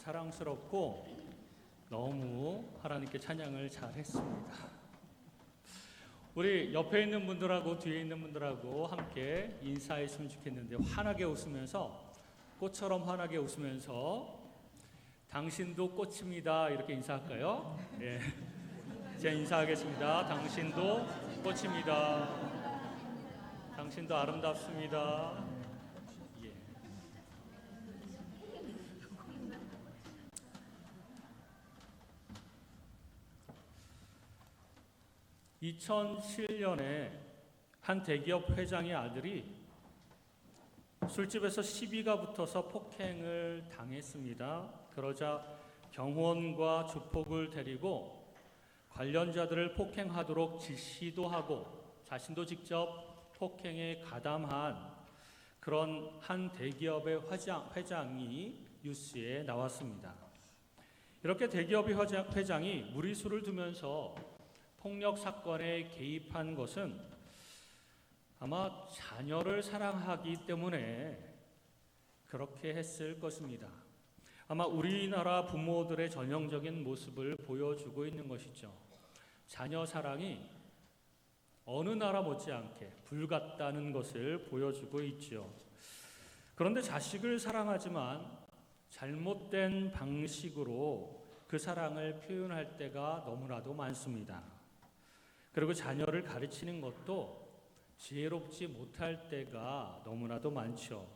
사랑스럽고 너무 하나님께 찬양을 잘 했습니다. 우리 옆에 있는 분들하고 뒤에 있는 분들하고 함께 인사했으면 좋겠는데, 환하게 웃으면서, 꽃처럼 환하게 웃으면서 당신도 꽃입니다 이렇게 인사할까요? 네. 제가 인사하겠습니다. 당신도 꽃입니다. 당신도 아름답습니다. 예. 2007년에 한 대기업 회장의 아들이 술집에서 시비가 붙어서 폭행을 당했습니다. 그러자 경호원과 조폭을 데리고 관련자들을 폭행하도록 지시도 하고 자신도 직접 폭행에 가담한 그런 한 대기업의 회장이 뉴스에 나왔습니다. 이렇게 대기업의 회장이 무리수를 두면서 폭력 사건에 개입한 것은 아마 자녀를 사랑하기 때문에 그렇게 했을 것입니다. 아마 우리나라 부모들의 전형적인 모습을 보여주고 있는 것이죠. 자녀 사랑이 어느 나라 못지않게 불같다는 것을 보여주고 있죠. 그런데 자식을 사랑하지만 잘못된 방식으로 그 사랑을 표현할 때가 너무나도 많습니다. 그리고 자녀를 가르치는 것도 지혜롭지 못할 때가 너무나도 많죠.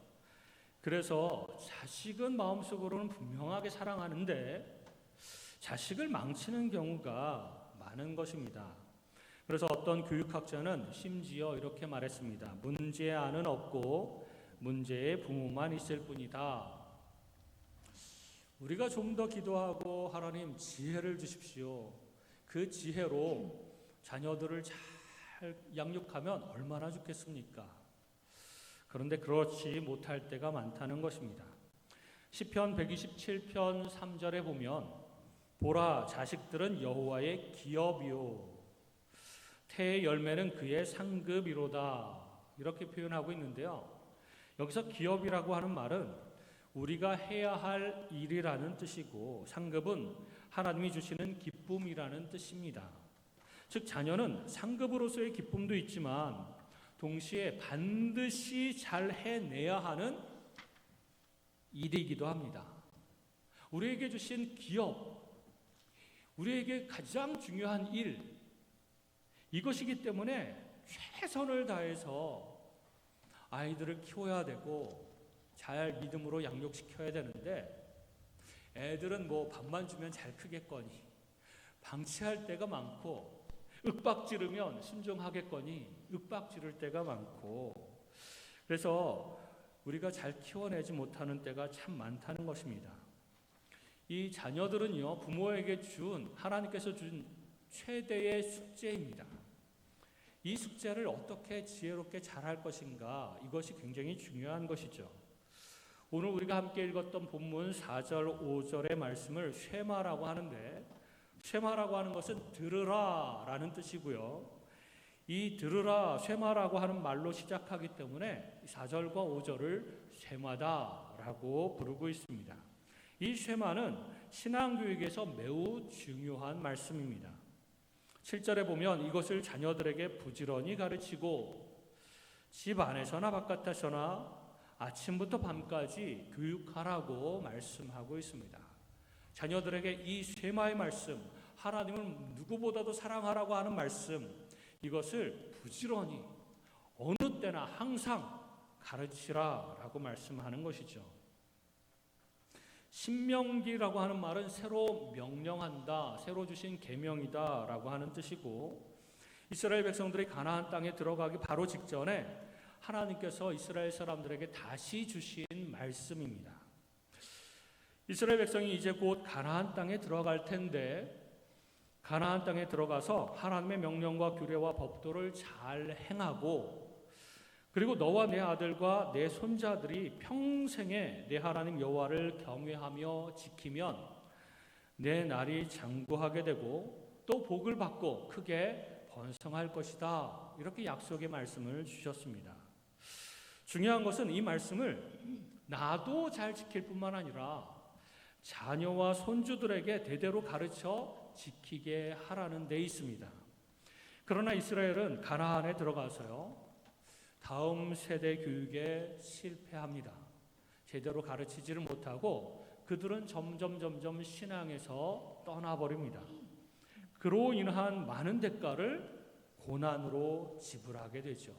그래서 자식은 마음속으로는 분명하게 사랑하는데 자식을 망치는 경우가 많은 것입니다. 그래서 어떤 교육학자는 심지어 이렇게 말했습니다. 문제아는 없고 문제의 부모만 있을 뿐이다. 우리가 좀 더 기도하고 하나님 지혜를 주십시오. 그 지혜로 자녀들을 잘 양육하면 얼마나 좋겠습니까? 그런데 그렇지 못할 때가 많다는 것입니다. 시편 127편 3절에 보면 보라, 자식들은 여호와의 기업이요 태의 열매는 그의 상급이로다 이렇게 표현하고 있는데요. 여기서 기업이라고 하는 말은 우리가 해야 할 일이라는 뜻이고 상급은 하나님이 주시는 기쁨이라는 뜻입니다. 즉 자녀는 상급으로서의 기쁨도 있지만 동시에 반드시 잘 해내야 하는 일이기도 합니다. 우리에게 주신 기업, 우리에게 가장 중요한 일, 이것이기 때문에 최선을 다해서 아이들을 키워야 되고 잘 믿음으로 양육시켜야 되는데 애들은 뭐 밥만 주면 잘 크겠거니 방치할 때가 많고 윽박지르면 순종하겠거니 윽박지를 때가 많고 그래서 우리가 잘 키워내지 못하는 때가 참 많다는 것입니다. 이 자녀들은요 부모에게 하나님께서 준 최대의 숙제입니다. 이 숙제를 어떻게 지혜롭게 잘할 것인가 이것이 굉장히 중요한 것이죠. 오늘 우리가 함께 읽었던 본문 4절 5절의 말씀을 쉐마라고 하는데 쉐마라고 하는 것은 들으라 라는 뜻이고요. 이 들으라 쉐마라고 하는 말로 시작하기 때문에 4절과 5절을 쉐마다 라고 부르고 있습니다. 이 쉐마는 신앙교육에서 매우 중요한 말씀입니다. 7절에 보면 이것을 자녀들에게 부지런히 가르치고 집 안에서나 바깥에서나 아침부터 밤까지 교육하라고 말씀하고 있습니다. 자녀들에게 이 쉐마의 말씀, 하나님을 누구보다도 사랑하라고 하는 말씀, 이것을 부지런히 어느 때나 항상 가르치라라고 말씀하는 것이죠. 신명기라고 하는 말은 새로 명령한다, 새로 주신 계명이다라고 하는 뜻이고 이스라엘 백성들이 가나안 땅에 들어가기 바로 직전에 하나님께서 이스라엘 사람들에게 다시 주신 말씀입니다. 이스라엘 백성이 이제 곧 가나안 땅에 들어갈 텐데 가나안 땅에 들어가서 하나님의 명령과 규례와 법도를 잘 행하고 그리고 너와 내 아들과 내 손자들이 평생에 내 하나님 여호와를 경외하며 지키면 내 날이 장구하게 되고 또 복을 받고 크게 번성할 것이다. 이렇게 약속의 말씀을 주셨습니다. 중요한 것은 이 말씀을 나도 잘 지킬 뿐만 아니라 자녀와 손주들에게 대대로 가르쳐 지키게 하라는 데 있습니다. 그러나 이스라엘은 가나안에 들어가서요, 다음 세대 교육에 실패합니다. 제대로 가르치지를 못하고 그들은 점점 신앙에서 떠나버립니다. 그로 인한 많은 대가를 고난으로 지불하게 되죠.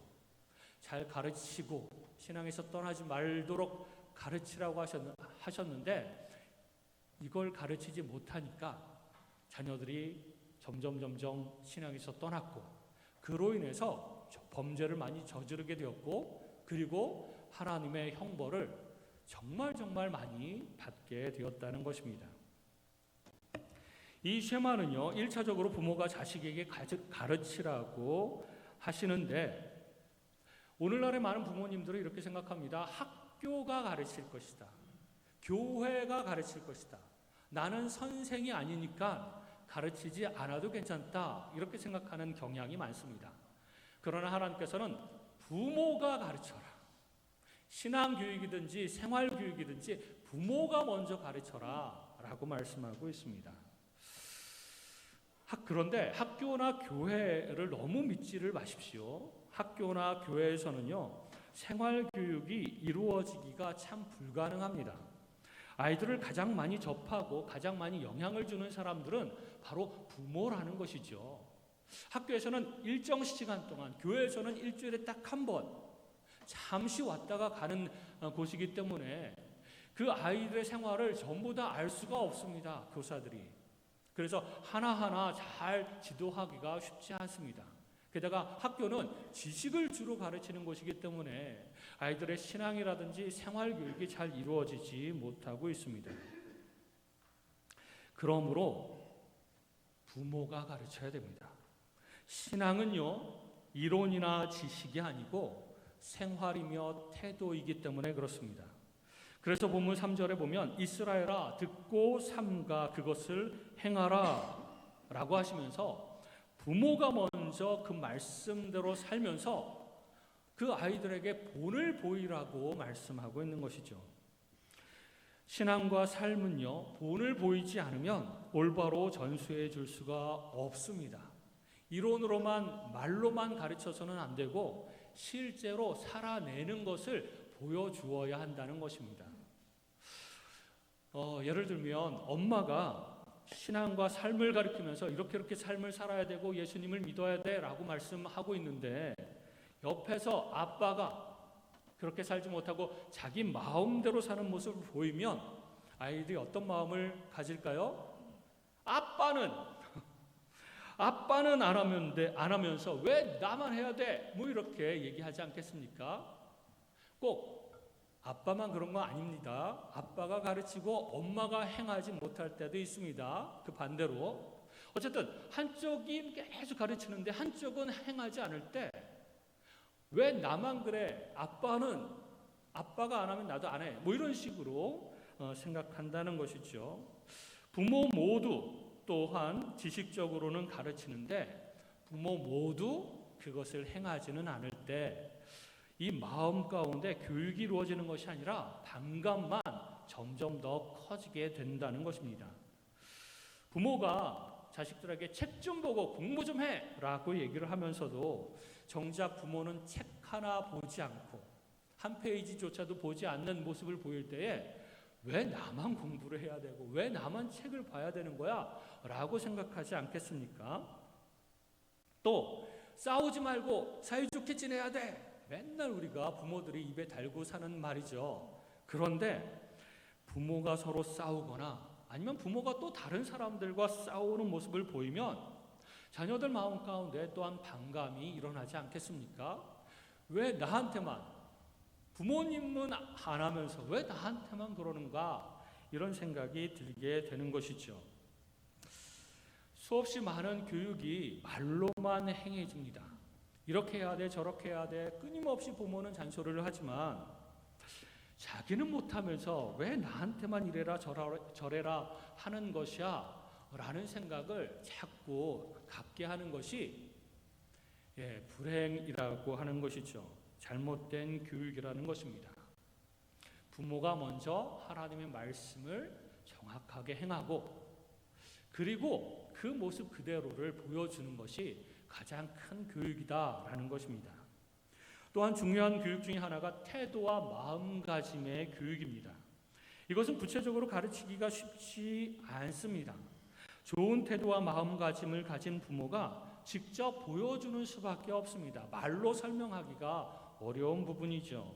잘 가르치고 신앙에서 떠나지 말도록 가르치라고 하셨는데 이걸 가르치지 못하니까 자녀들이 점점 신앙에서 떠났고, 그로 인해서 범죄를 많이 저지르게 되었고, 그리고 하나님의 형벌을 정말 많이 받게 되었다는 것입니다. 이 쉐마는요, 1차적으로 부모가 자식에게 가르치라고 하시는데, 오늘날의 많은 부모님들은 이렇게 생각합니다. 학교가 가르칠 것이다. 교회가 가르칠 것이다. 나는 선생이 아니니까 가르치지 않아도 괜찮다. 이렇게 생각하는 경향이 많습니다. 그러나 하나님께서는 부모가 가르쳐라. 신앙교육이든지 생활교육이든지 부모가 먼저 가르쳐라 라고 말씀하고 있습니다. 그런데 학교나 교회를 너무 믿지를 마십시오. 학교나 교회에서는요, 생활교육이 이루어지기가 참 불가능합니다. 아이들을 가장 많이 접하고 가장 많이 영향을 주는 사람들은 바로 부모라는 것이죠. 학교에서는 일정 시간 동안, 교회에서는 일주일에 딱 한 번 잠시 왔다가 가는 곳이기 때문에 그 아이들의 생활을 전부 다 알 수가 없습니다, 교사들이. 그래서 하나하나 잘 지도하기가 쉽지 않습니다. 게다가 학교는 지식을 주로 가르치는 곳이기 때문에 아이들의 신앙이라든지 생활교육이 잘 이루어지지 못하고 있습니다. 그러므로 부모가 가르쳐야 됩니다. 신앙은요, 이론이나 지식이 아니고 생활이며 태도이기 때문에 그렇습니다. 그래서 본문 3절에 보면 이스라엘아 듣고 삼가 그것을 행하라 라고 하시면서 부모가 먼저 그 말씀대로 살면서 그 아이들에게 본을 보이라고 말씀하고 있는 것이죠. 신앙과 삶은요, 본을 보이지 않으면 올바로 전수해 줄 수가 없습니다. 이론으로만, 말로만 가르쳐서는 안 되고 실제로 살아내는 것을 보여주어야 한다는 것입니다. 예를 들면 엄마가 신앙과 삶을 가르치면서 이렇게 삶을 살아야 되고 예수님을 믿어야 돼 라고 말씀하고 있는데, 옆에서 아빠가 그렇게 살지 못하고 자기 마음대로 사는 모습을 보이면 아이들이 어떤 마음을 가질까요? 아빠는 안 하면서 왜 나만 해야 돼? 뭐 이렇게 얘기하지 않겠습니까? 꼭 아빠만 그런 거 아닙니다. 아빠가 가르치고 엄마가 행하지 못할 때도 있습니다. 그 반대로. 어쨌든 한쪽이 계속 가르치는데 한쪽은 행하지 않을 때 왜 나만 그래? 아빠가 안 하면 나도 안 해. 뭐 이런 식으로 생각한다는 것이죠. 부모 모두 또한 지식적으로는 가르치는데 부모 모두 그것을 행하지는 않을 때 이 마음 가운데 교육이 이루어지는 것이 아니라 반감만 점점 더 커지게 된다는 것입니다. 부모가 자식들에게 책 좀 보고 공부 좀 해라고 얘기를 하면서도 정작 부모는 책 하나 보지 않고 한 페이지조차도 보지 않는 모습을 보일 때에 왜 나만 공부를 해야 되고 왜 나만 책을 봐야 되는 거야? 라고 생각하지 않겠습니까? 또 싸우지 말고 사이좋게 지내야 돼. 맨날 우리가 부모들이 입에 달고 사는 말이죠. 그런데 부모가 서로 싸우거나 아니면 부모가 또 다른 사람들과 싸우는 모습을 보이면 자녀들 마음 가운데 또한 반감이 일어나지 않겠습니까? 왜 나한테만, 부모님은 안 하면서 왜 나한테만 그러는가? 이런 생각이 들게 되는 것이죠. 수없이 많은 교육이 말로만 행해집니다. 이렇게 해야 돼, 저렇게 해야 돼. 끊임없이 부모는 잔소리를 하지만 자기는 못하면서 왜 나한테만 이래라 저래라 하는 것이야 라는 생각을 자꾸 갖게 하는 것이 불행이라고 하는 것이죠. 잘못된 교육이라는 것입니다. 부모가 먼저 하나님의 말씀을 정확하게 행하고 그리고 그 모습 그대로를 보여주는 것이 가장 큰 교육이다라는 것입니다. 또한 중요한 교육 중에 하나가 태도와 마음가짐의 교육입니다. 이것은 구체적으로 가르치기가 쉽지 않습니다. 좋은 태도와 마음가짐을 가진 부모가 직접 보여주는 수밖에 없습니다. 말로 설명하기가 어려운 부분이죠.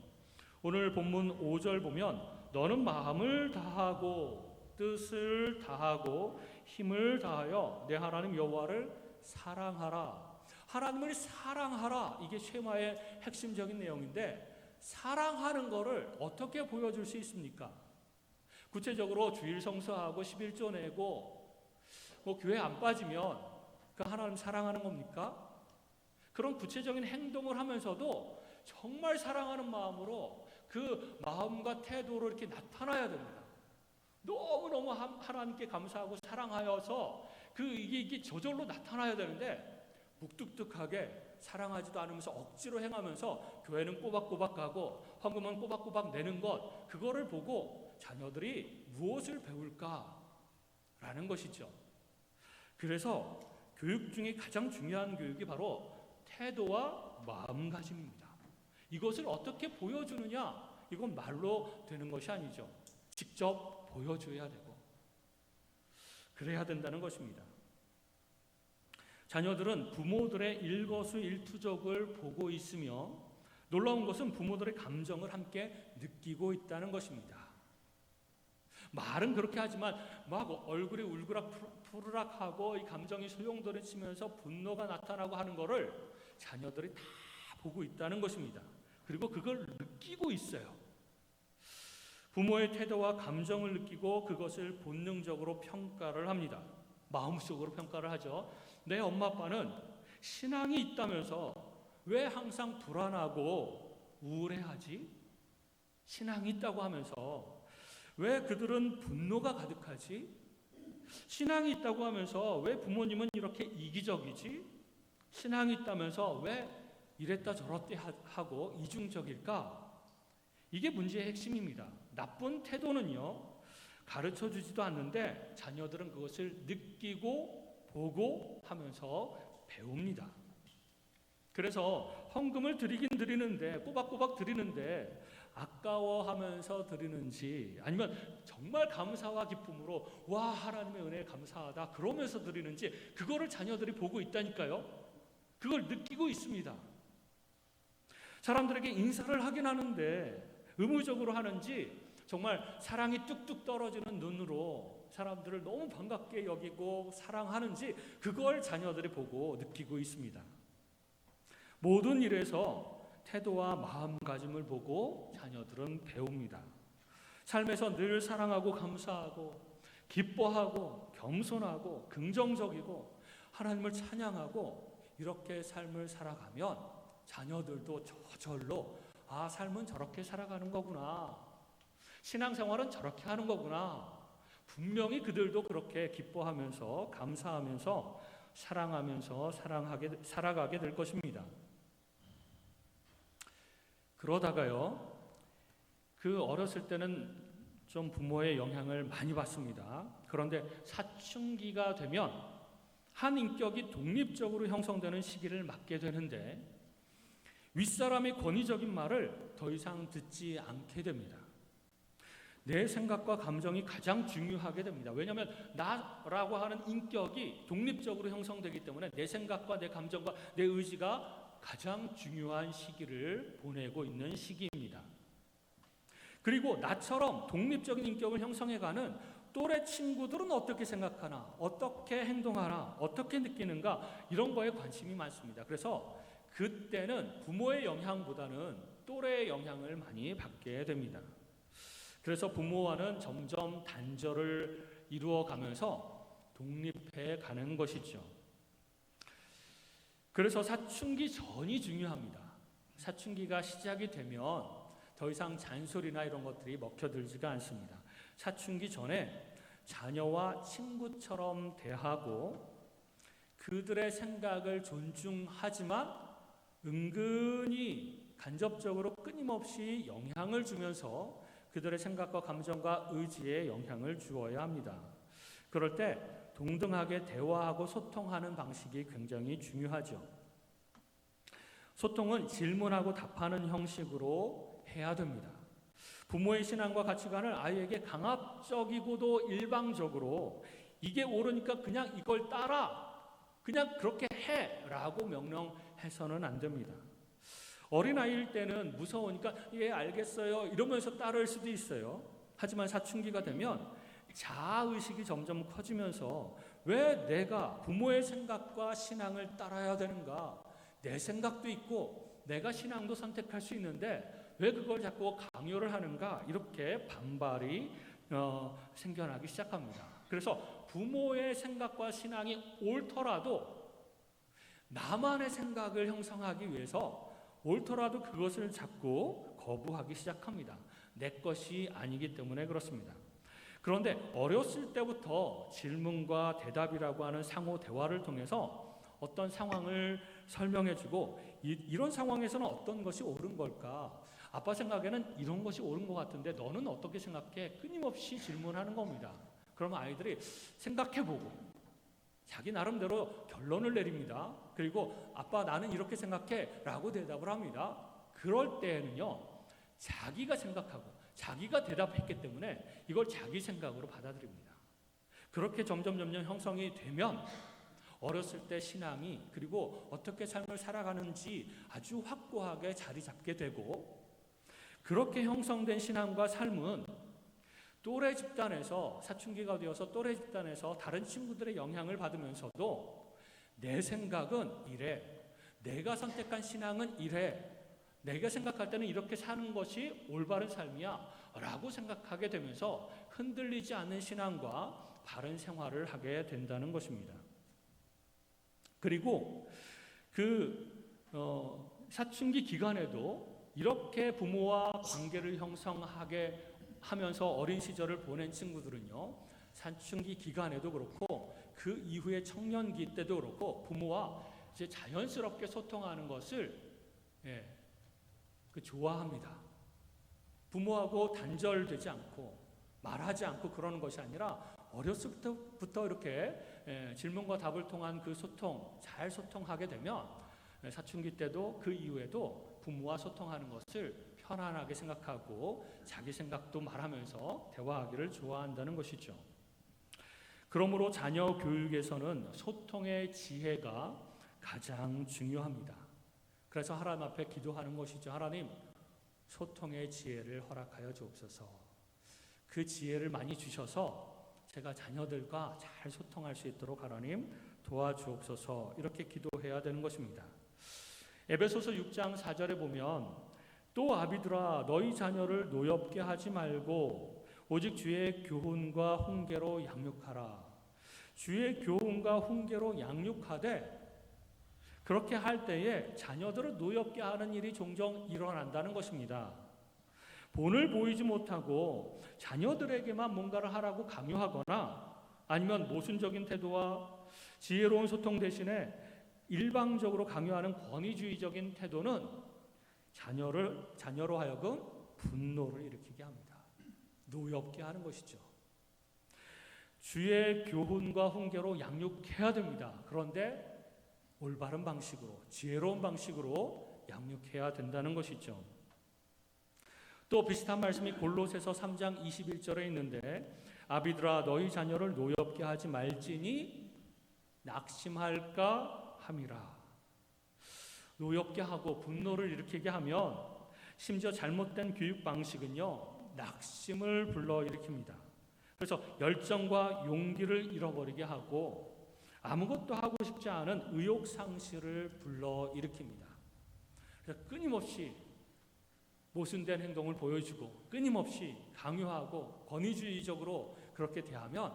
오늘 본문 5절 보면 너는 마음을 다하고 뜻을 다하고 힘을 다하여 내 하나님 여호와를 사랑하라. 하나님을 사랑하라. 이게 쉐마의 핵심적인 내용인데 사랑하는 것을 어떻게 보여줄 수 있습니까? 구체적으로 주일 성수하고 11조 내고 교회 안 빠지면 그 하나님 사랑하는 겁니까? 그런 구체적인 행동을 하면서도 정말 사랑하는 마음으로 그 마음과 태도로 이렇게 나타나야 됩니다. 너무너무 하나님께 감사하고 사랑하여서 이게 저절로 나타나야 되는데 묵뚝뚝하게 사랑하지도 않으면서 억지로 행하면서 교회는 꼬박꼬박 가고 헌금은 꼬박꼬박 내는 것, 그거를 보고 자녀들이 무엇을 배울까라는 것이죠. 그래서 교육 중에 가장 중요한 교육이 바로 태도와 마음가짐입니다. 이것을 어떻게 보여주느냐, 이건 말로 되는 것이 아니죠. 직접 보여줘야 되고 그래야 된다는 것입니다. 자녀들은 부모들의 일거수일투족을 보고 있으며 놀라운 것은 부모들의 감정을 함께 느끼고 있다는 것입니다. 말은 그렇게 하지만 막 얼굴이 울그락푸르락하고 이 감정이 소용돌이치면서 분노가 나타나고 하는 것을 자녀들이 다 보고 있다는 것입니다. 그리고 그걸 느끼고 있어요. 부모의 태도와 감정을 느끼고 그것을 본능적으로 평가를 합니다. 마음속으로 평가를 하죠. 내 엄마 아빠는 신앙이 있다면서 왜 항상 불안하고 우울해하지? 신앙이 있다고 하면서 왜 그들은 분노가 가득하지? 신앙이 있다고 하면서 왜 부모님은 이렇게 이기적이지? 신앙이 있다면서 왜 이랬다 저랬다 하고 이중적일까? 이게 문제의 핵심입니다. 나쁜 태도는요, 가르쳐주지도 않는데 자녀들은 그것을 느끼고 보고 하면서 배웁니다. 그래서 헌금을 드리긴 드리는데 꼬박꼬박 드리는데 아까워하면서 드리는지 아니면 정말 감사와 기쁨으로 와 하나님의 은혜에 감사하다 그러면서 드리는지 그거를 자녀들이 보고 있다니까요. 그걸 느끼고 있습니다. 사람들에게 인사를 하긴 하는데 의무적으로 하는지 정말 사랑이 뚝뚝 떨어지는 눈으로 사람들을 너무 반갑게 여기고 사랑하는지 그걸 자녀들이 보고 느끼고 있습니다. 모든 일에서 태도와 마음가짐을 보고 자녀들은 배웁니다. 삶에서 늘 사랑하고 감사하고 기뻐하고 겸손하고 긍정적이고 하나님을 찬양하고 이렇게 삶을 살아가면 자녀들도 저절로 삶은 저렇게 살아가는 거구나. 신앙생활은 저렇게 하는 거구나. 분명히 그들도 그렇게 기뻐하면서 감사하면서 사랑하면서 살아가게 될 것입니다. 그러다가요, 그 어렸을 때는 좀 부모의 영향을 많이 받습니다. 그런데 사춘기가 되면 한 인격이 독립적으로 형성되는 시기를 맞게 되는데 윗사람의 권위적인 말을 더 이상 듣지 않게 됩니다. 내 생각과 감정이 가장 중요하게 됩니다. 왜냐하면 나라고 하는 인격이 독립적으로 형성되기 때문에 내 생각과 내 감정과 내 의지가 가장 중요한 시기를 보내고 있는 시기입니다. 그리고 나처럼 독립적인 인격을 형성해가는 또래 친구들은 어떻게 생각하나, 어떻게 행동하나, 어떻게 느끼는가 이런 거에 관심이 많습니다. 그래서 그때는 부모의 영향보다는 또래의 영향을 많이 받게 됩니다. 그래서 부모와는 점점 단절을 이루어가면서 독립해 가는 것이죠. 그래서 사춘기 전이 중요합니다. 사춘기가 시작이 되면 더 이상 잔소리나 이런 것들이 먹혀들지가 않습니다. 사춘기 전에 자녀와 친구처럼 대하고 그들의 생각을 존중하지만 은근히 간접적으로 끊임없이 영향을 주면서 그들의 생각과 감정과 의지에 영향을 주어야 합니다. 그럴 때 동등하게 대화하고 소통하는 방식이 굉장히 중요하죠. 소통은 질문하고 답하는 형식으로 해야 됩니다. 부모의 신앙과 가치관을 아이에게 강압적이고도 일방적으로 이게 옳으니까 그냥 이걸 따라, 그냥 그렇게 해라고 명령해서는 안 됩니다. 어린아이일 때는 무서우니까 예 알겠어요 이러면서 따를 수도 있어요. 하지만 사춘기가 되면 자아의식이 점점 커지면서 왜 내가 부모의 생각과 신앙을 따라야 되는가, 내 생각도 있고 내가 신앙도 선택할 수 있는데 왜 그걸 자꾸 강요를 하는가, 이렇게 반발이 생겨나기 시작합니다. 그래서 부모의 생각과 신앙이 옳더라도 나만의 생각을 형성하기 위해서 옳더라도 그것을 자꾸 거부하기 시작합니다. 내 것이 아니기 때문에 그렇습니다. 그런데 어렸을 때부터 질문과 대답이라고 하는 상호 대화를 통해서 어떤 상황을 설명해주고 이런 상황에서는 어떤 것이 옳은 걸까? 아빠 생각에는 이런 것이 옳은 것 같은데 너는 어떻게 생각해? 끊임없이 질문하는 겁니다. 그러면 아이들이 생각해보고 자기 나름대로 결론을 내립니다. 그리고 아빠 나는 이렇게 생각해 라고 대답을 합니다. 그럴 때에는요, 자기가 생각하고 자기가 대답했기 때문에 이걸 자기 생각으로 받아들입니다. 그렇게 점점 형성이 되면 어렸을 때 신앙이, 그리고 어떻게 삶을 살아가는지 아주 확고하게 자리 잡게 되고, 그렇게 형성된 신앙과 삶은 또래 집단에서, 사춘기가 되어서 또래 집단에서 다른 친구들의 영향을 받으면서도 내 생각은 이래, 내가 선택한 신앙은 이래, 내가 생각할 때는 이렇게 사는 것이 올바른 삶이야 라고 생각하게 되면서 흔들리지 않는 신앙과 바른 생활을 하게 된다는 것입니다. 그리고 사춘기 기간에도 이렇게 부모와 관계를 형성하게 하면서 어린 시절을 보낸 친구들은요, 사춘기 기간에도 그렇고 그 이후에 청년기 때도 그렇고 부모와 이제 자연스럽게 소통하는 것을 좋아합니다. 부모하고 단절되지 않고 말하지 않고 그러는 것이 아니라 어렸을 때부터 이렇게 질문과 답을 통한 그 소통, 잘 소통하게 되면 사춘기 때도 그 이후에도 부모와 소통하는 것을 편안하게 생각하고 자기 생각도 말하면서 대화하기를 좋아한다는 것이죠. 그러므로 자녀 교육에서는 소통의 지혜가 가장 중요합니다. 그래서 하나님 앞에 기도하는 것이죠. 하나님, 소통의 지혜를 허락하여 주옵소서. 그 지혜를 많이 주셔서 제가 자녀들과 잘 소통할 수 있도록 하나님 도와주옵소서, 이렇게 기도해야 되는 것입니다. 에베소서 6장 4절에 보면 또 아비들아 너희 자녀를 노엽게 하지 말고 오직 주의 교훈과 훈계로 양육하라. 주의 교훈과 훈계로 양육하되, 그렇게 할 때에 자녀들을 노엽게 하는 일이 종종 일어난다는 것입니다. 본을 보이지 못하고 자녀들에게만 뭔가를 하라고 강요하거나 아니면 모순적인 태도와 지혜로운 소통 대신에 일방적으로 강요하는 권위주의적인 태도는 자녀로 하여금 분노를 일으키게 합니다. 노엽게 하는 것이죠. 주의 교훈과 훈계로 양육해야 됩니다. 그런데 올바른 방식으로, 지혜로운 방식으로 양육해야 된다는 것이죠. 또 비슷한 말씀이 골로새서 3장 21절에 있는데 아비들아 너희 자녀를 노엽게 하지 말지니 낙심할까 함이라. 노엽게 하고 분노를 일으키게 하면 심지어 잘못된 교육 방식은요, 낙심을 불러일으킵니다. 그래서 열정과 용기를 잃어버리게 하고 아무것도 하고 싶지 않은 의욕 상실을 불러일으킵니다. 그래서 끊임없이 모순된 행동을 보여주고 끊임없이 강요하고 권위주의적으로 그렇게 대하면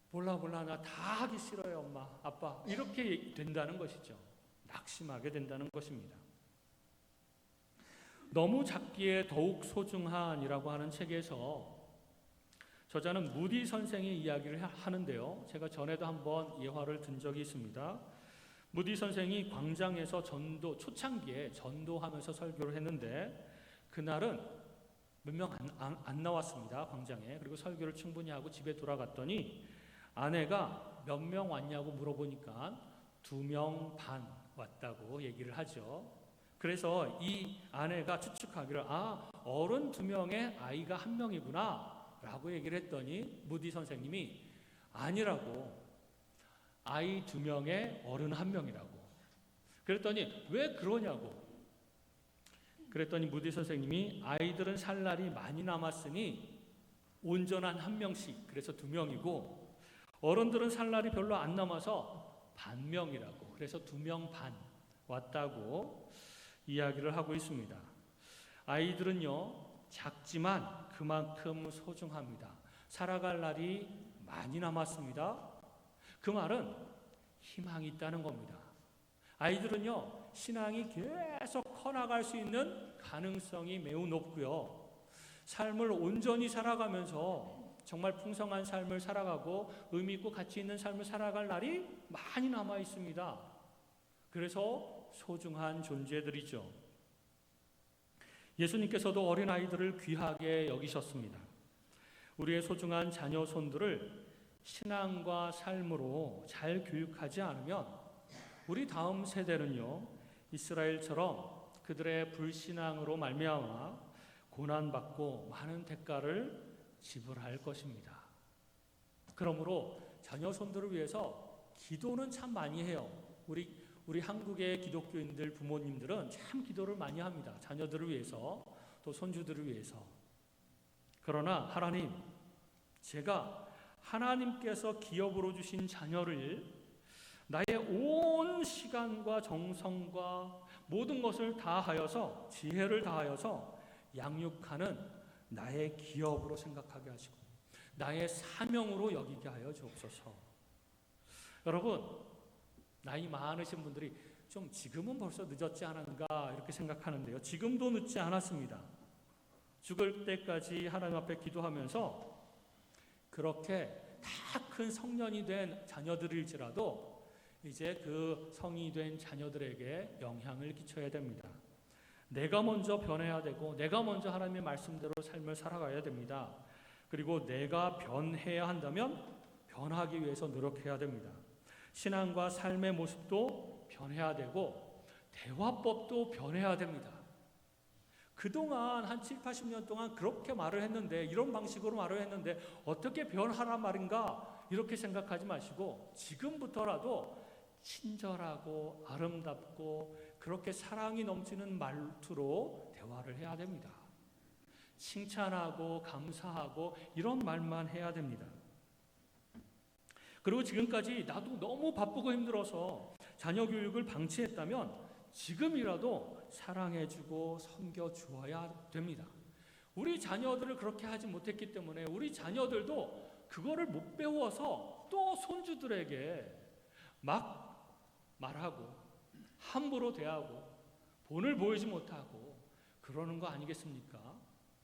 몰라 나 다 하기 싫어요 엄마 아빠, 이렇게 된다는 것이죠. 낙심하게 된다는 것입니다. 너무 작기에 더욱 소중한이라고 하는 책에서 저자는 무디 선생의 이야기를 하는데요. 제가 전에도 한번 예화를 든 적이 있습니다. 무디 선생이 광장에서 초창기에 전도하면서 설교를 했는데 그날은 몇 명 안 나왔습니다. 광장에. 그리고 설교를 충분히 하고 집에 돌아갔더니 아내가 몇 명 왔냐고 물어보니까 2명 반 왔다고 얘기를 하죠. 그래서 이 아내가 추측하기를 어른 2명에 아이가 1명이구나 라고 얘기를 했더니 무디 선생님이 아니라고, 아이 2명에 어른 1명이라고. 그랬더니 왜 그러냐고. 그랬더니 무디 선생님이 아이들은 살 날이 많이 남았으니 온전한 1명씩, 그래서 2명이고, 어른들은 살 날이 별로 안 남아서 반명이라고, 그래서 2명 반 왔다고 이야기를 하고 있습니다. 아이들은요, 작지만 그만큼 소중합니다. 살아갈 날이 많이 남았습니다. 그 말은 희망이 있다는 겁니다. 아이들은요, 신앙이 계속 커나갈 수 있는 가능성이 매우 높고요. 삶을 온전히 살아가면서 정말 풍성한 삶을 살아가고 의미 있고 가치 있는 삶을 살아갈 날이 많이 남아 있습니다. 그래서 소중한 존재들이죠. 예수님께서도 어린아이들을 귀하게 여기셨습니다. 우리의 소중한 자녀 손들을 신앙과 삶으로 잘 교육하지 않으면 우리 다음 세대는요, 이스라엘처럼 그들의 불신앙으로 말미암아 고난받고 많은 대가를 지불할 것입니다. 그러므로 자녀 손들을 위해서 기도는 참 많이 해요. 우리 한국의 기독교인들 부모님들은 참 기도를 많이 합니다. 자녀들을 위해서, 또 손주들을 위해서. 그러나 하나님, 제가 하나님께서 기업으로 주신 자녀를 나의 온 시간과 정성과 모든 것을 다하여서, 지혜를 다하여서 양육하는 나의 기업으로 생각하게 하시고 나의 사명으로 여기게 하여 주옵소서. 여러분, 나이 많으신 분들이 좀 지금은 벌써 늦었지 않은가 이렇게 생각하는데요, 지금도 늦지 않았습니다. 죽을 때까지 하나님 앞에 기도하면서 그렇게 다 큰 성년이 된 자녀들일지라도 이제 그 성이 된 자녀들에게 영향을 끼쳐야 됩니다. 내가 먼저 변해야 되고, 내가 먼저 하나님의 말씀대로 삶을 살아가야 됩니다. 그리고 내가 변해야 한다면 변하기 위해서 노력해야 됩니다. 신앙과 삶의 모습도 변해야 되고 대화법도 변해야 됩니다. 그동안 한 7, 80년 동안 그렇게 말을 했는데, 이런 방식으로 말을 했는데 어떻게 변하란 말인가 이렇게 생각하지 마시고 지금부터라도 친절하고 아름답고 그렇게 사랑이 넘치는 말투로 대화를 해야 됩니다. 칭찬하고 감사하고 이런 말만 해야 됩니다. 그리고 지금까지 나도 너무 바쁘고 힘들어서 자녀 교육을 방치했다면 지금이라도 사랑해주고 섬겨주어야 됩니다. 우리 자녀들을 그렇게 하지 못했기 때문에 우리 자녀들도 그거를 못 배워서 또 손주들에게 막 말하고 함부로 대하고 본을 보이지 못하고 그러는 거 아니겠습니까?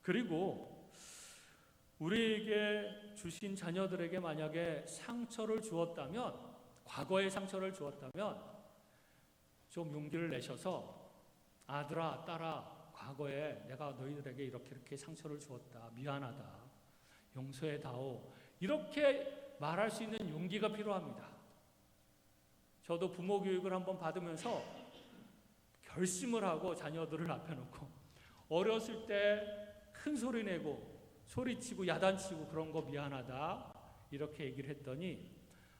그리고 우리에게 주신 자녀들에게 만약에 상처를 주었다면, 과거의 상처를 주었다면 좀 용기를 내셔서 아들아, 딸아, 과거에 내가 너희들에게 이렇게 상처를 주었다. 미안하다. 용서해다오. 이렇게 말할 수 있는 용기가 필요합니다. 저도 부모 교육을 한번 받으면서 결심을 하고 자녀들을 앞에 놓고 어렸을 때 큰 소리 내고 소리치고 야단치고 그런 거 미안하다 이렇게 얘기를 했더니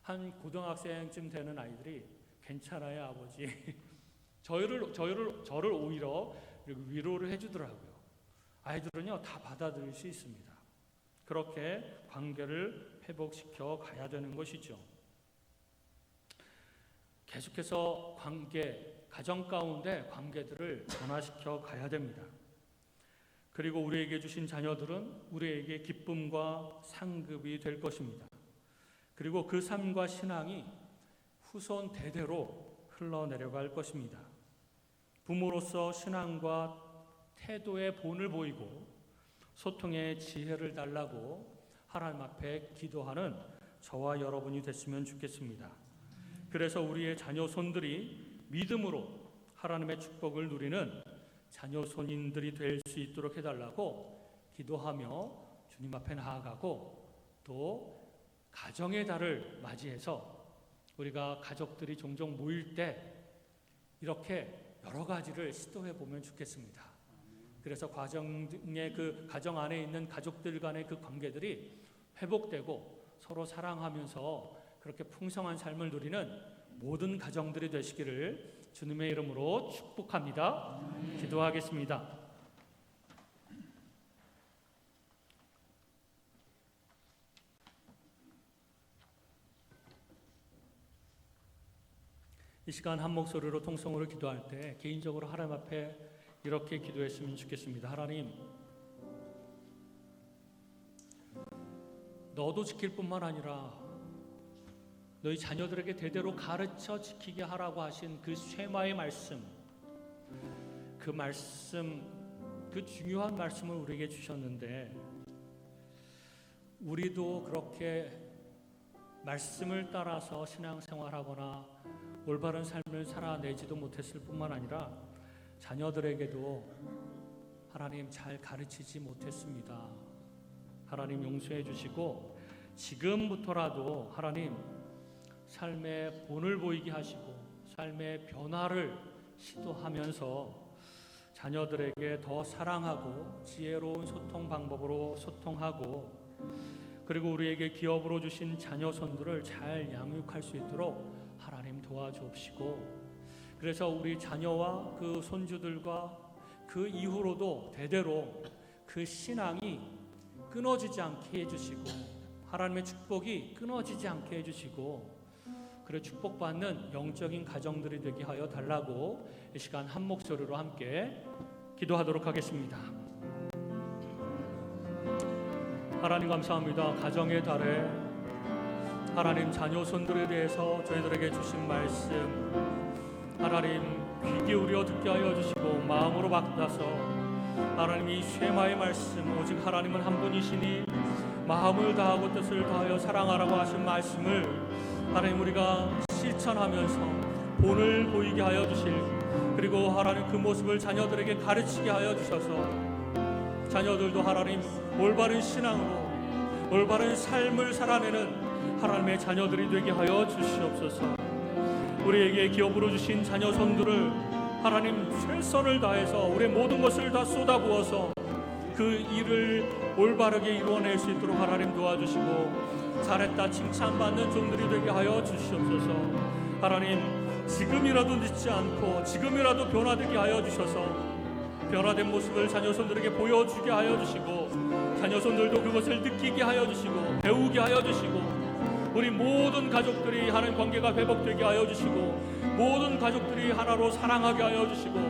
한 고등학생쯤 되는 아이들이 괜찮아요 아버지 저를 오히려 위로를 해주더라고요. 아이들은요 다 받아들일 수 있습니다. 그렇게 관계를 회복시켜 가야 되는 것이죠. 계속해서 가정 가운데 관계들을 변화시켜 가야 됩니다. 그리고 우리에게 주신 자녀들은 우리에게 기쁨과 상급이 될 것입니다. 그리고 그 삶과 신앙이 후손 대대로 흘러내려갈 것입니다. 부모로서 신앙과 태도의 본을 보이고 소통의 지혜를 달라고 하나님 앞에 기도하는 저와 여러분이 됐으면 좋겠습니다. 그래서 우리의 자녀 손들이 믿음으로 하나님의 축복을 누리는 자녀 손인들이 될 수 있도록 해달라고 기도하며 주님 앞에 나아가고 또 가정의 달을 맞이해서 우리가 가족들이 종종 모일 때 이렇게 여러 가지를 시도해 보면 좋겠습니다. 그래서 가정의 그 가정 안에 있는 가족들 간의 그 관계들이 회복되고 서로 사랑하면서 그렇게 풍성한 삶을 누리는 모든 가정들이 되시기를 주님의 이름으로 축복합니다. 기도하겠습니다. 이 시간 한 목소리로 통성으로 기도할 때 개인적으로 하나님 앞에 이렇게 기도했으면 좋겠습니다. 하나님, 너도 지킬 뿐만 아니라 너희 자녀들에게 대대로 가르쳐 지키게 하라고 하신 그 쇠마의 말씀, 그 중요한 말씀을 우리에게 주셨는데 우리도 그렇게 말씀을 따라서 신앙생활하거나 올바른 삶을 살아내지도 못했을 뿐만 아니라 자녀들에게도 하나님 잘 가르치지 못했습니다. 하나님 용서해 주시고 지금부터라도 하나님 삶의 본을 보이게 하시고 삶의 변화를 시도하면서 자녀들에게 더 사랑하고 지혜로운 소통 방법으로 소통하고 그리고 우리에게 기업으로 주신 자녀손들을 잘 양육할 수 있도록 하나님 도와주옵시고 그래서 우리 자녀와 그 손주들과 그 이후로도 대대로 그 신앙이 끊어지지 않게 해주시고 하나님의 축복이 끊어지지 않게 해주시고 그래 축복받는 영적인 가정들이 되게 하여 달라고 이 시간 한 목소리로 함께 기도하도록 하겠습니다. 하나님 감사합니다. 가정의 달에 하나님 자녀 손들에 대해서 저희들에게 주신 말씀 하나님 귀 기울여 듣게 하여 주시고 마음으로 받아서 하나님 이 쇠마의 말씀 오직 하나님은 한 분이시니 마음을 다하고 뜻을 다하여 사랑하라고 하신 말씀을 하나님 우리가 실천하면서 본을 보이게 하여 주실 그리고 하나님 그 모습을 자녀들에게 가르치게 하여 주셔서 자녀들도 하나님 올바른 신앙으로 올바른 삶을 살아내는 하나님의 자녀들이 되게 하여 주시옵소서. 우리에게 기업으로 주신 자녀 손들을 하나님 최선을 다해서 우리의 모든 것을 다 쏟아부어서 그 일을 올바르게 이루어낼 수 있도록 하나님 도와주시고 잘했다 칭찬받는 종들이 되게 하여 주시옵소서. 하나님 지금이라도 늦지 않고 지금이라도 변화되게 하여 주셔서 변화된 모습을 자녀손들에게 보여주게 하여 주시고 자녀손들도 그것을 느끼게 하여 주시고 배우게 하여 주시고 우리 모든 가족들이 하나님 관계가 회복되게 하여 주시고 모든 가족들이 하나로 사랑하게 하여 주시고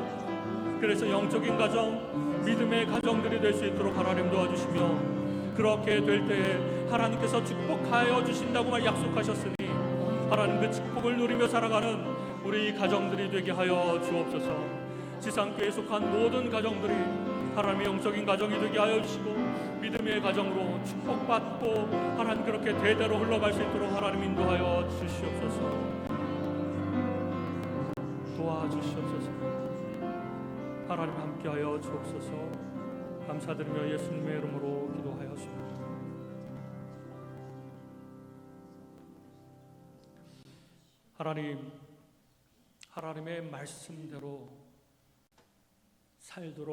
그래서 영적인 가정, 믿음의 가정들이 될 수 있도록 하나님 도와주시며 그렇게 될 때에 하나님께서 축복하여 주신다고 약속하셨으니 하나님 그 축복을 누리며 살아가는 우리 가정들이 되게 하여 주옵소서. 지상교회에 속한 모든 가정들이 하나님의 영적인 가정이 되게 하여 주시고 믿음의 가정으로 축복받고 하나님 그렇게 대대로 흘러갈 수 있도록 하나님 인도하여 주시옵소서. 도와주시옵소서. 하나님 함께하여 주옵소서. 감사드리며 예수님의 이름으로 기도하였습니다. 하나님의 말씀대로 살도록